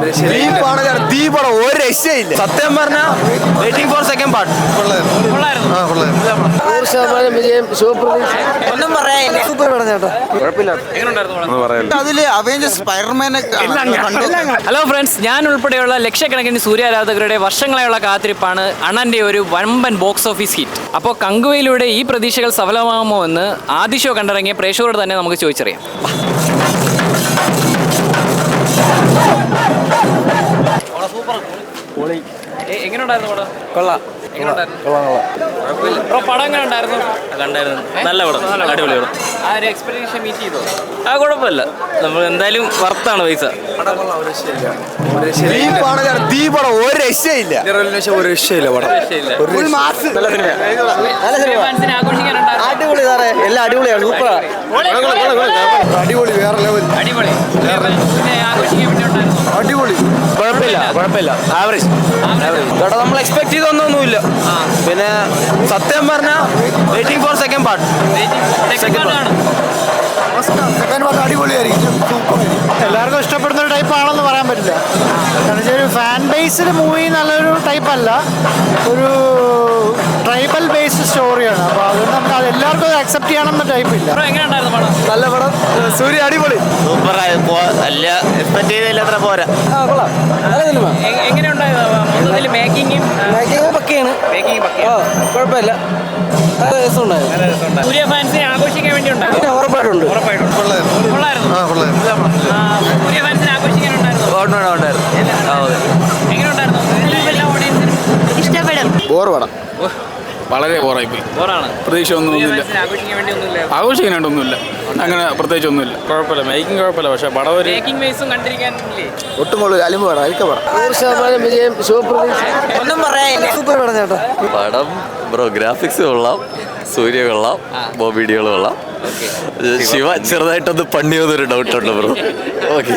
ഒരു രക്ഷയില്ല. സത്യം പറഞ്ഞാൽ വെയിറ്റിംഗ് ഫോർ സെക്കൻഡ് പാർട്ട് വിജയം. ഒന്നും പറയാനില്ല. സൂപ്പർ പടം ചേട്ടാ. അതില് അവഞ്ചേഴ്സ് സ്പൈഡർമാനെ. ഹലോ ഫ്രണ്ട്സ്, ഞാൻ ഉൾപ്പെടെയുള്ള ലക്ഷക്കണക്കിന് സൂര്യാരാധകരുടെ വർഷങ്ങളായുള്ള കാത്തിരിപ്പാണ് അണ്ണന്റെ ഒരു വമ്പൻ ബോക്സ് ഓഫീസ് ഹിറ്റ്. അപ്പോൾ കങ്കുവയിലൂടെ ഈ പ്രതീക്ഷകൾ സഫലമാകുമോ എന്ന് ആദ്യ ഷോ കണ്ടിറങ്ങിയ പ്രേക്ഷകരോട് തന്നെ നമുക്ക് ചോദിച്ചറിയാം. എങ്ങനെയുണ്ടായിരുന്നു പടം? കൊള്ളാം. പടം എങ്ങനെ ഉണ്ടായിരുന്നു? കണ്ടായിരുന്നു. നല്ല പടം, അടിപൊളി പടം. ആ ഒരു എക്സ്പെക്ടേഷൻ മീറ്റ് ചെയ്തോ? ആ കുഴപ്പമില്ല, നമ്മൾ എന്തായാലും വർത്താണ് പൈസ. ഒരു രക്ഷയില്ല. അടിപൊളി സാറേ, എല്ലാം അടിപൊളിയാണ്. സൂപ്പറാ. അടിപൊളി, വേറെ ലെവൽ. അടിപൊളി. കുഴപ്പമില്ല, ആവറേജ്. ഇവിടെ നമ്മൾ എക്സ്പെക്ട് ചെയ്തൊന്നുമില്ല. പിന്നെ സത്യം പറഞ്ഞാൽ waiting for second part. Second part അടിപൊളിയായിരിക്കും. എല്ലാവർക്കും ഇഷ്ടപ്പെടുന്ന ഒരു ടൈപ്പ് ആണെന്ന് പറയാൻ പറ്റില്ല. കാരണം ഒരു ഫാൻ ബേസ്ഡ് മൂവി നല്ലൊരു ടൈപ്പ് അല്ല, ഒരു ട്രൈബൽ ബേസ്ഡ് സ്റ്റോറിയാണ്. അപ്പോൾ അതുകൊണ്ട് നമുക്ക് അത് എല്ലാവർക്കും അക്സെപ്റ്റ് ചെയ്യണമെന്ന ടൈപ്പ് ഇല്ല. നല്ല പടം. സൂര്യ അടിപൊളി. സൂപ്പറായി. നല്ല എക്സ്പെക്ട് ചെയ്തില്ല, അത്ര പോരാ. കുഴപ്പമില്ല. സൂര്യ ഫാൻസിനെ ആഘോഷിക്കാൻ വേണ്ടി ഉറപ്പായിട്ടുണ്ട്. സൂര്യ ഫാൻസിനെ ആഘോഷിക്കാനുണ്ടായിരുന്നു. ഇഷ്ടപ്പെടും. ബോർ പടം. വളരെ ബോറായിപ്പോയി. പ്രതീക്ഷ ഒന്നുമില്ല. ആഘോഷിക്കാനായിട്ടൊന്നുമില്ല, അങ്ങനെ പ്രത്യേകിച്ച് ഒന്നുമില്ല. കുഴപ്പമില്ല, മേക്കിംഗ് കുഴപ്പമില്ല. പക്ഷെ പടം ഒരു ഒട്ടും കൊള്ളു. അലിമ്പ് പടം, അരിക്ക പടം. 100% വിജയം. ഒന്നും പറയാനില്ല. സൂപ്പർ പടം ചേട്ടാ. പടം ബ്രോ, ഗ്രാഫിക്സ് കൊള്ളാം, സൂര്യ കൊള്ളാം, ബോബിഡികൾ കൊള്ളാം. ശിവ ചെറുതായിട്ടൊന്ന് പണി വന്നൊരു ഡൗട്ടുണ്ട് ബ്രോ. ഓക്കെ,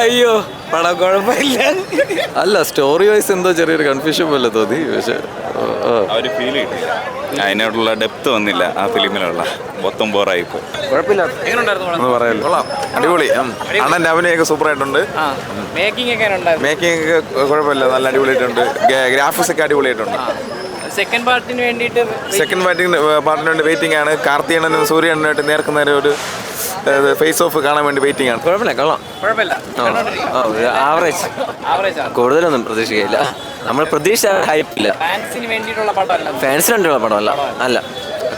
അയ്യോ പടം കുഴപ്പമില്ല. അല്ല, സ്റ്റോറി വൈസ് എന്തോ ചെറിയൊരു കൺഫ്യൂഷൻ പോലെ തോന്നി. പക്ഷെ ഒരു ഫീൽ കിട്ടി, അതിനോടുള്ള ഡെപ്ത് വന്നില്ല ആ ഫിലിമിലുള്ള. മൊത്തം ബോറായിപ്പോ. കുഴപ്പമില്ല. ഒന്നും പറയാനില്ല. കൊള്ളാം, അടിപൊളി. അണ്ണന്റെ അഭിനയൊക്കെ സൂപ്പർ ആയിട്ടുണ്ട്. മേക്കിംഗ് മേക്കിംഗ് കുഴപ്പമില്ല, നല്ല അടിപൊളിയായിട്ടുണ്ട്. ഗ്രാഫിക്സ് ഒക്കെ അടിപൊളിയായിട്ടുണ്ട്. സെക്കൻഡ് പാർട്ടിന് വേണ്ടിയിട്ട് പാർട്ടിന് വേണ്ടി വെയിറ്റിംഗ് ആണ്. കാർത്തികണ്ണനും സൂര്യണ്ണനായിട്ട് നേർക്കുന്നേരം ഒരു ഫേസ് ഓഫ് കാണാൻ വേണ്ടി വെയിറ്റിംഗ് ആണ്. കുഴപ്പമില്ല, കൊള്ളാം. ആവറേജ്. കൂടുതലൊന്നും പ്രതീക്ഷിക്കില്ല. നമ്മൾ പ്രതീക്ഷ ഹൈപ്പില്ല. ഫാൻസിന് വേണ്ടിയിട്ടുള്ള പടമല്ല. ഫാൻസിന് വേണ്ടിയുള്ള പടമല്ല, അല്ല,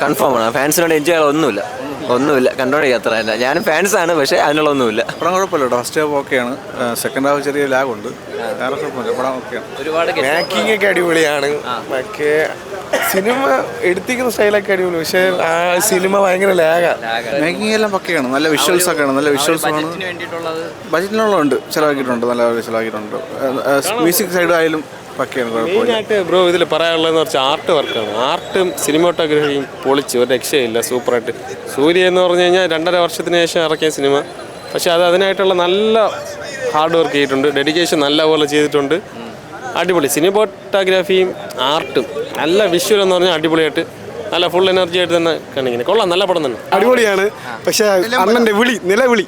കൺഫേം ആണ്. ഫാൻസിന് വേണ്ടി എൻജോയ് ചെയ്യാൻ ഒന്നുമില്ല. കണ്ടോണ്ട് അത്ര അല്ല. ഞാനും ഫാൻസാണ്, പക്ഷേ അതിനുള്ള ഒന്നുമില്ല. പടം കുഴപ്പമില്ല. ഫസ്റ്റ് ഹാഫ് ഓക്കെയാണ്, സെക്കൻഡ് ഹാഫ് ചെറിയ ലാഗുണ്ട്. വേറെ കുഴപ്പമില്ല, പടം ഓക്കെയാണ്. ഒരുപാട് മേക്കിംഗ് ഒക്കെ അടിപൊളിയാണ്. മറ്റേ സിനിമ എടുത്തിരിക്കുന്ന സ്റ്റൈലൊക്കെ അടിപൊളി. പക്ഷേ ആ സിനിമ ഭയങ്കര ലാഗാണ്. മേക്കിംഗ് എല്ലാം പക്കയാണ്. നല്ല വിഷ്വൽസ് ഒക്കെയാണ്. നല്ല വിഷ്വൽസ് ആണ്. ബജറ്റിനുള്ളതുണ്ട്, ചിലവാക്കിയിട്ടുണ്ട്, നല്ല ചിലവാക്കിയിട്ടുണ്ട്. മ്യൂസിക് സൈഡ് ആയാലും പക്കയാണ്. മെയിനായിട്ട് ബ്രോ ഇതിൽ പറയാനുള്ളതെന്ന് വെച്ചാൽ ആർട്ട് വർക്കാണ്. ആർട്ടും സിനിമോട്ടോഗ്രഫിയും പൊളിച്ച് ഒരു രക്ഷയില്ല. സൂപ്പറായിട്ട്. സൂര്യ എന്ന് പറഞ്ഞു കഴിഞ്ഞാൽ 2.5 വർഷത്തിന് ശേഷം ഇറക്കിയ സിനിമ. പക്ഷേ അത് അതിനായിട്ടുള്ള നല്ല ഹാർഡ് വർക്ക് ചെയ്തിട്ടുണ്ട്, ഡെഡിക്കേഷൻ നല്ലപോലെ ചെയ്തിട്ടുണ്ട്. അടിപൊളി സിനിമോട്ടോഗ്രാഫിയും ആർട്ടും നല്ല വിഷ്വൽ എന്ന് പറഞ്ഞാൽ അടിപൊളിയായിട്ട് നല്ല ഫുൾ എനർജി ആയിട്ട് തന്നെ കാണിക്കുന്നത്. കൊള്ളാം, നല്ല പടം തന്നെ. അടിപൊളിയാണ്. പക്ഷേ അണ്ണന്റെ നിലവിളി,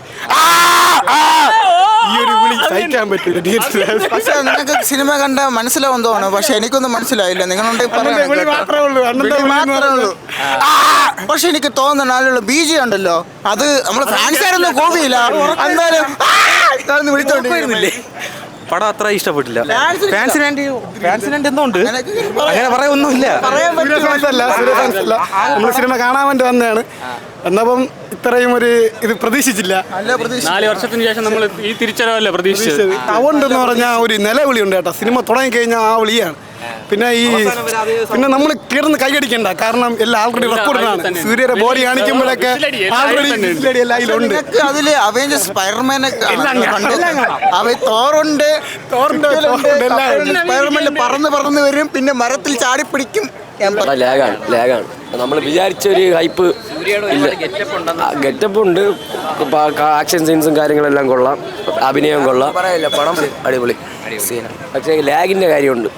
ഈ ഒരു വിളി സഹിക്കാൻ പറ്റില്ല. പക്ഷെ നിങ്ങൾക്ക് സിനിമ കണ്ട മനസ്സിലാവും തോന്നുന്നു. പക്ഷെ എനിക്കൊന്നും മനസ്സിലായില്ല. നിങ്ങളുണ്ട് പക്ഷെ എനിക്ക് തോന്നുന്നു അതിലുള്ള ബീജി ഉണ്ടല്ലോ, അത് നമ്മള് ഫാൻസാരൊന്നും കോപിയില്ല. അന്നേരം വിളിച്ചോണ്ടിരുന്നില്ലേ. പടം അത്ര ഇഷ്ടപ്പെട്ടില്ല. ഫാൻസിന് വേണ്ടി എന്തുകൊണ്ട് അങ്ങനെ പറയാനൊന്നുമില്ല. നമ്മൾ സിനിമ കാണാൻ വേണ്ടി വന്നതാണ്. എന്നപ്പം ഇത്രയും ഒരു ഇത് പ്രതീക്ഷിച്ചില്ല. 4 വർഷത്തിന് ശേഷം നമ്മൾ ഈ തിരിച്ചറിവല്ല പ്രതീക്ഷിച്ചത്. അതുകൊണ്ടെന്ന് പറഞ്ഞാൽ ഒരു നിലവിളി ഉണ്ട് കേട്ടോ. സിനിമ തുടങ്ങിക്കഴിഞ്ഞാൽ ആ വിളിയാണ്. പിന്നെ നമ്മൾ കിടന്ന് കൈയടിക്കണ്ട, കാരണം എല്ലാം ആൾറെഡി റെക്കോർഡാണ്. സൂര്യയുടെ ബോഡി കാണിക്കുമ്പോഴൊക്കെ ആൾറെഡി എല്ലാം അതിലുണ്ട്. അതില് അവഞ്ചേഴ്സ് സ്പൈഡർമാനെ തോറുണ്ട്, സ്പൈഡർമാൻ പറന്ന് വരും, പിന്നെ മരത്തിൽ ചാടിപ്പിടിക്കും. ലാഗാണ്. നമ്മൾ വിചാരിച്ച ഒരു ഹൈപ്പ് ഇല്ല. ഗെറ്റപ്പ് ഉണ്ട്, ആക്ഷൻ സീൻസും കാര്യങ്ങളെല്ലാം കൊള്ളാം, അഭിനയം കൊള്ളാം, പടം അടിപൊളി. പക്ഷേ ലാഗിന്റെ കാര്യമുണ്ട്.